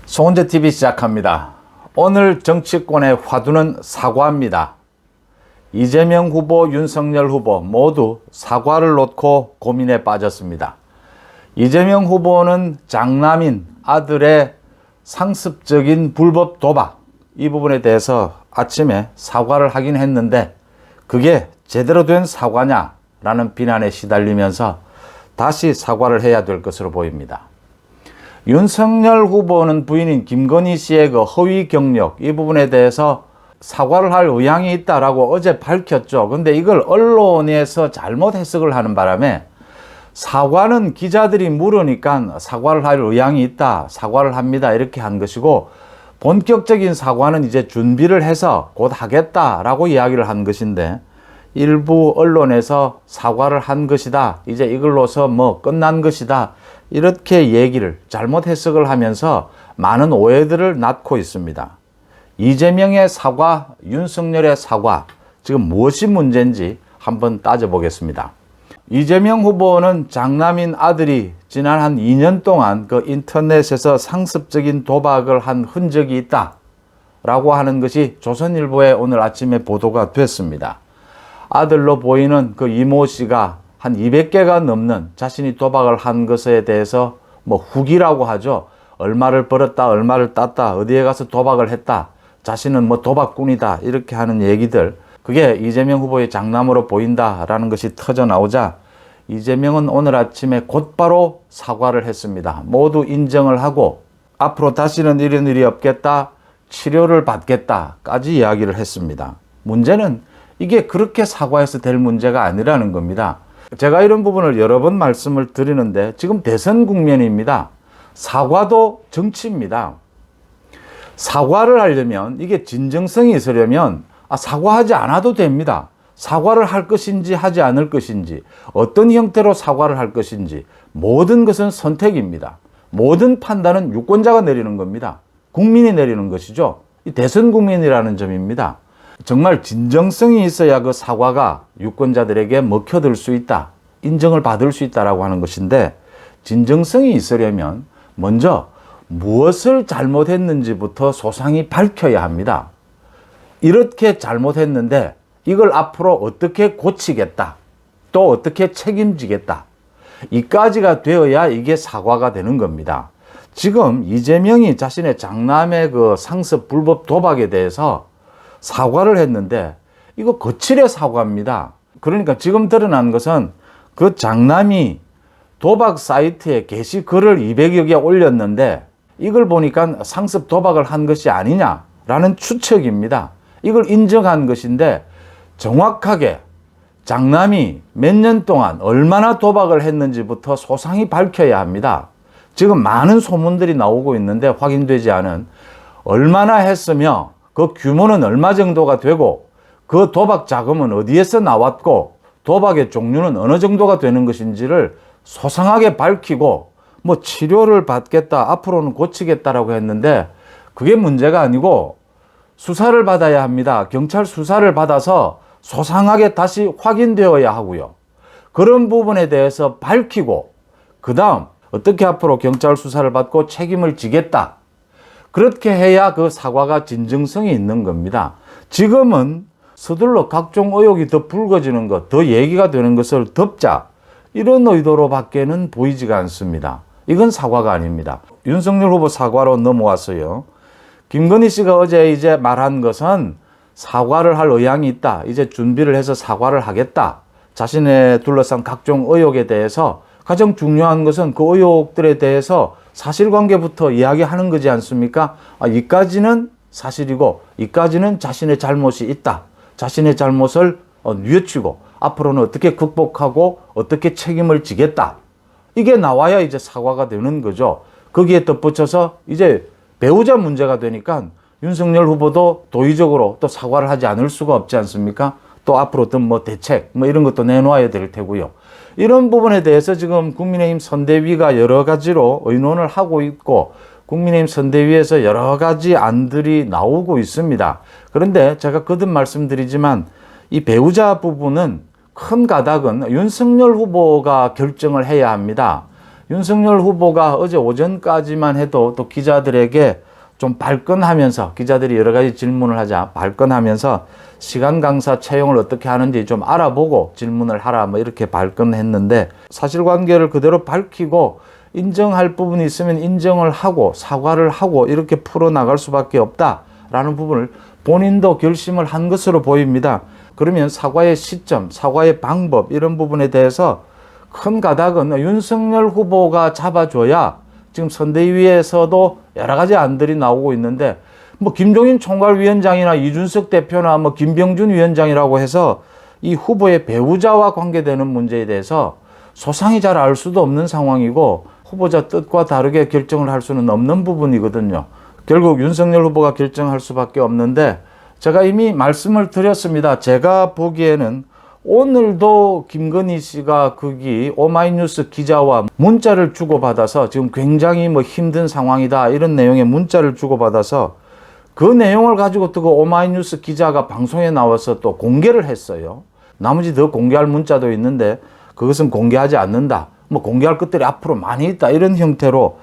송은재TV 시작합니다. 오늘 정치권의 화두는 사과입니다. 이재명 후보, 윤석열 후보 모두 사과를 놓고 고민에 빠졌습니다. 이재명 후보는 장남인 아들의 상습적인 불법 도박, 이 부분에 대해서 아침에 사과를 하긴 했는데 그게 제대로 된 사과냐라는 비난에 시달리면서 다시 사과를 해야 될 것으로 보입니다. 윤석열 후보는 부인인 김건희 씨의 그 허위 경력, 이 부분에 대해서 사과를 할 의향이 있다라고 어제 밝혔죠. 근데 이걸 언론에서 잘못 해석을 하는 바람에 사과는 기자들이 물으니까 사과를 할 의향이 있다, 사과를 합니다, 이렇게 한 것이고, 본격적인 사과는 이제 준비를 해서 곧 하겠다라고 이야기를 한 것인데, 일부 언론에서 사과를 한 것이다, 이제 이걸로서 뭐 끝난 것이다, 이렇게 얘기를 잘못 해석을 하면서 많은 오해들을 낳고 있습니다. 이재명의 사과, 윤석열의 사과, 지금 무엇이 문제인지 한번 따져보겠습니다. 이재명 후보는 장남인 아들이 지난 한 2년 동안 그 인터넷에서 상습적인 도박을 한 흔적이 있다라고 하는 것이 조선일보에 오늘 아침에 보도가 됐습니다. 아들로 보이는 그 이모 씨가 한 200개가 넘는 자신이 도박을 한 것에 대해서 뭐 후기라고 하죠. 얼마를 벌었다, 얼마를 땄다, 어디에 가서 도박을 했다, 자신은 뭐 도박꾼이다, 이렇게 하는 얘기들, 그게 이재명 후보의 장남으로 보인다라는 것이 터져 나오자 이재명은 오늘 아침에 곧바로 사과를 했습니다. 모두 인정을 하고 앞으로 다시는 이런 일이 없겠다, 치료를 받겠다까지 이야기를 했습니다. 문제는 이게 그렇게 사과해서 될 문제가 아니라는 겁니다. 제가 이런 부분을 여러 번 말씀을 드리는데 지금 대선 국면입니다. 사과도 정치입니다. 사과를 하려면, 이게 진정성이 있으려면 사과하지 않아도 됩니다. 사과를 할 것인지 하지 않을 것인지, 어떤 형태로 사과를 할 것인지, 모든 것은 선택입니다. 모든 판단은 유권자가 내리는 겁니다. 국민이 내리는 것이죠. 이 대선 국민이라는 점입니다. 정말 진정성이 있어야 그 사과가 유권자들에게 먹혀들 수 있다, 인정을 받을 수 있다라고 하는 것인데, 진정성이 있으려면 먼저 무엇을 잘못했는지부터 소상히 밝혀야 합니다. 이렇게 잘못했는데 이걸 앞으로 어떻게 고치겠다, 또 어떻게 책임지겠다, 이까지가 되어야 이게 사과가 되는 겁니다. 지금 이재명이 자신의 장남의 그 상습 불법 도박에 대해서 사과를 했는데 이거 거칠의 사과입니다. 그러니까 지금 드러난 것은 그 장남이 도박 사이트에 게시글을 200여 개 올렸는데 이걸 보니까 상습 도박을 한 것이 아니냐라는 추측입니다. 이걸 인정한 것인데 정확하게 장남이 몇 년 동안 얼마나 도박을 했는지부터 소상히 밝혀야 합니다. 지금 많은 소문들이 나오고 있는데 확인되지 않은, 얼마나 했으며 그 규모는 얼마 정도가 되고 그 도박 자금은 어디에서 나왔고 도박의 종류는 어느 정도가 되는 것인지를 소상하게 밝히고, 뭐 치료를 받겠다, 앞으로는 고치겠다라고 했는데 그게 문제가 아니고 수사를 받아야 합니다. 경찰 수사를 받아서 소상하게 다시 확인되어야 하고요. 그런 부분에 대해서 밝히고 그 다음 어떻게 앞으로 경찰 수사를 받고 책임을 지겠다, 그렇게 해야 그 사과가 진정성이 있는 겁니다. 지금은 서둘러 각종 의혹이 더 불거지는 것, 더 얘기가 되는 것을 덮자, 이런 의도로 밖에는 보이지가 않습니다. 이건 사과가 아닙니다. 윤석열 후보 사과로 넘어왔어요. 김건희 씨가 어제 이제 말한 것은 사과를 할 의향이 있다, 이제 준비를 해서 사과를 하겠다, 자신의 둘러싼 각종 의혹에 대해서 가장 중요한 것은 그 의혹들에 대해서 사실관계부터 이야기하는 거지 않습니까? 이까지는 사실이고 이까지는 자신의 잘못이 있다, 자신의 잘못을 뉘우치고 앞으로는 어떻게 극복하고 어떻게 책임을 지겠다, 이게 나와야 이제 사과가 되는 거죠. 거기에 덧붙여서 이제 배우자 문제가 되니까 윤석열 후보도 도의적으로 또 사과를 하지 않을 수가 없지 않습니까? 또 앞으로 어떤 뭐 대책 뭐 이런 것도 내놓아야 될 테고요. 이런 부분에 대해서 지금 국민의힘 선대위가 여러 가지로 의논을 하고 있고 국민의힘 선대위에서 여러 가지 안들이 나오고 있습니다. 그런데 제가 거듭 말씀드리지만 이 배우자 부분은 큰 가닥은 윤석열 후보가 결정을 해야 합니다. 윤석열 후보가 어제 오전까지만 해도 또 기자들에게 좀 발끈하면서, 기자들이 여러 가지 질문을 하자 발끈하면서 시간 강사 채용을 어떻게 하는지 좀 알아보고 질문을 하라 뭐 이렇게 발끈했는데, 사실관계를 그대로 밝히고 인정할 부분이 있으면 인정을 하고 사과를 하고 이렇게 풀어나갈 수밖에 없다라는 부분을 본인도 결심을 한 것으로 보입니다. 그러면 사과의 시점, 사과의 방법 이런 부분에 대해서 큰 가닥은 윤석열 후보가 잡아줘야 지금 선대위에서도 여러 가지 안들이 나오고 있는데, 뭐 김종인 총괄위원장이나 이준석 대표나 뭐 김병준 위원장이라고 해서 이 후보의 배우자와 관계되는 문제에 대해서 소상히 잘 알 수도 없는 상황이고, 후보자 뜻과 다르게 결정을 할 수는 없는 부분이거든요. 결국 윤석열 후보가 결정할 수밖에 없는데, 제가 이미 말씀을 드렸습니다. 제가 보기에는 오늘도 김건희 씨가 거기 오마이뉴스 기자와 문자를 주고받아서 지금 굉장히 뭐 힘든 상황이다 이런 내용의 문자를 주고받아서 그 내용을 가지고 또 그 오마이뉴스 기자가 방송에 나와서 또 공개를 했어요. 나머지 더 공개할 문자도 있는데 그것은 공개하지 않는다. 뭐 공개할 것들이 앞으로 많이 있다. 이런 형태로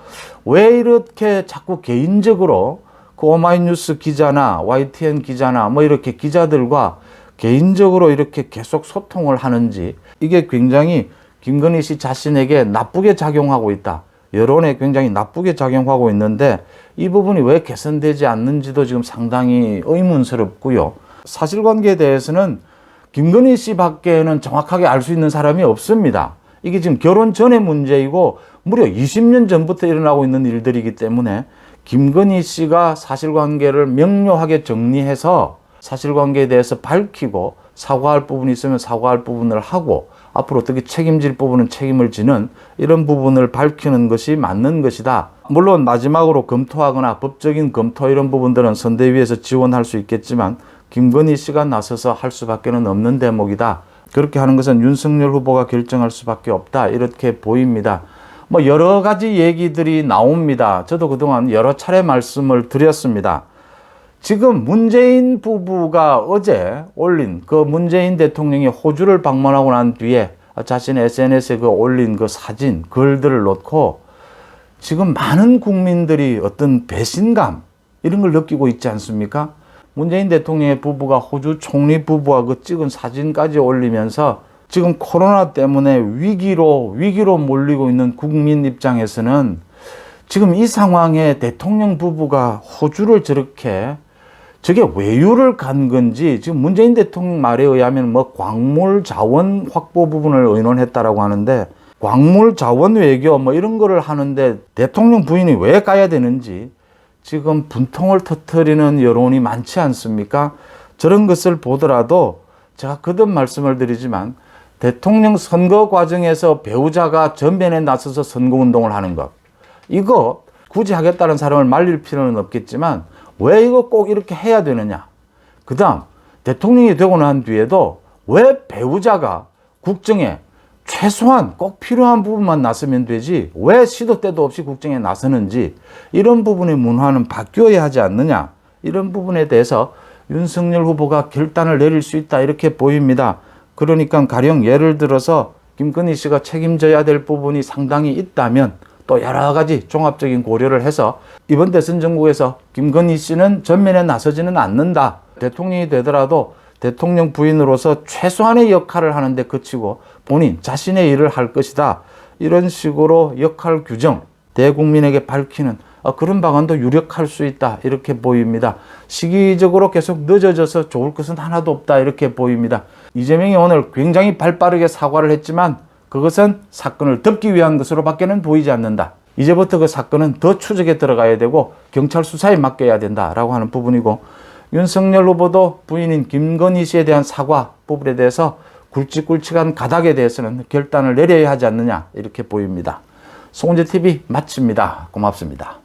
왜 이렇게 자꾸 개인적으로 그 오마이뉴스 기자나 YTN 기자나 뭐 이렇게 기자들과 개인적으로 이렇게 계속 소통을 하는지, 이게 굉장히 김건희 씨 자신에게 나쁘게 작용하고 있다. 여론에 굉장히 나쁘게 작용하고 있는데 이 부분이 왜 개선되지 않는지도 지금 상당히 의문스럽고요. 사실관계에 대해서는 김건희 씨 밖에는 정확하게 알 수 있는 사람이 없습니다. 이게 지금 결혼 전의 문제이고 무려 20년 전부터 일어나고 있는 일들이기 때문에 김건희 씨가 사실관계를 명료하게 정리해서 사실관계에 대해서 밝히고 사과할 부분이 있으면 사과할 부분을 하고 앞으로 어떻게 책임질 부분은 책임을 지는 이런 부분을 밝히는 것이 맞는 것이다. 물론 마지막으로 검토하거나 법적인 검토 이런 부분들은 선대위에서 지원할 수 있겠지만 김건희 씨가 나서서 할 수밖에 없는 대목이다. 그렇게 하는 것은 윤석열 후보가 결정할 수밖에 없다. 이렇게 보입니다. 뭐 여러 가지 얘기들이 나옵니다. 저도 그동안 여러 차례 말씀을 드렸습니다. 지금 문재인 부부가 어제 올린 그 문재인 대통령이 호주를 방문하고 난 뒤에 자신의 SNS에 그 올린 그 사진, 글들을 놓고 지금 많은 국민들이 어떤 배신감 이런 걸 느끼고 있지 않습니까? 문재인 대통령의 부부가 호주 총리 부부와 그 찍은 사진까지 올리면서 지금 코로나 때문에 위기로 몰리고 있는 국민 입장에서는 지금 이 상황에 대통령 부부가 호주를 저게 외유를 간 건지, 지금 문재인 대통령 말에 의하면 뭐 광물 자원 확보 부분을 의논했다라고 하는데, 광물 자원 외교 뭐 이런 거를 하는데 대통령 부인이 왜 가야 되는지 지금 분통을 터뜨리는 여론이 많지 않습니까? 저런 것을 보더라도 제가 거듭 말씀을 드리지만 대통령 선거 과정에서 배우자가 전면에 나서서 선거운동을 하는 것, 이거 굳이 하겠다는 사람을 말릴 필요는 없겠지만 왜 이거 꼭 이렇게 해야 되느냐. 그 다음 대통령이 되고 난 뒤에도 왜 배우자가 국정에 최소한 꼭 필요한 부분만 나서면 되지 왜 시도 때도 없이 국정에 나서는지, 이런 부분의 문화는 바뀌어야 하지 않느냐. 이런 부분에 대해서 윤석열 후보가 결단을 내릴 수 있다 이렇게 보입니다. 그러니까 가령 예를 들어서 김건희 씨가 책임져야 될 부분이 상당히 있다면 또 여러 가지 종합적인 고려를 해서 이번 대선 정국에서 김건희 씨는 전면에 나서지는 않는다. 대통령이 되더라도 대통령 부인으로서 최소한의 역할을 하는데 그치고 본인 자신의 일을 할 것이다. 이런 식으로 역할 규정 대국민에게 밝히는 그런 방안도 유력할 수 있다 이렇게 보입니다. 시기적으로 계속 늦어져서 좋을 것은 하나도 없다 이렇게 보입니다. 이재명이 오늘 굉장히 발빠르게 사과를 했지만 그것은 사건을 덮기 위한 것으로 밖에는 보이지 않는다. 이제부터 그 사건은 더 추적에 들어가야 되고 경찰 수사에 맡겨야 된다라고 하는 부분이고, 윤석열 후보도 부인인 김건희 씨에 대한 사과 부분에 대해서 굵직굵직한 가닥에 대해서는 결단을 내려야 하지 않느냐 이렇게 보입니다. 송은재TV 마칩니다. 고맙습니다.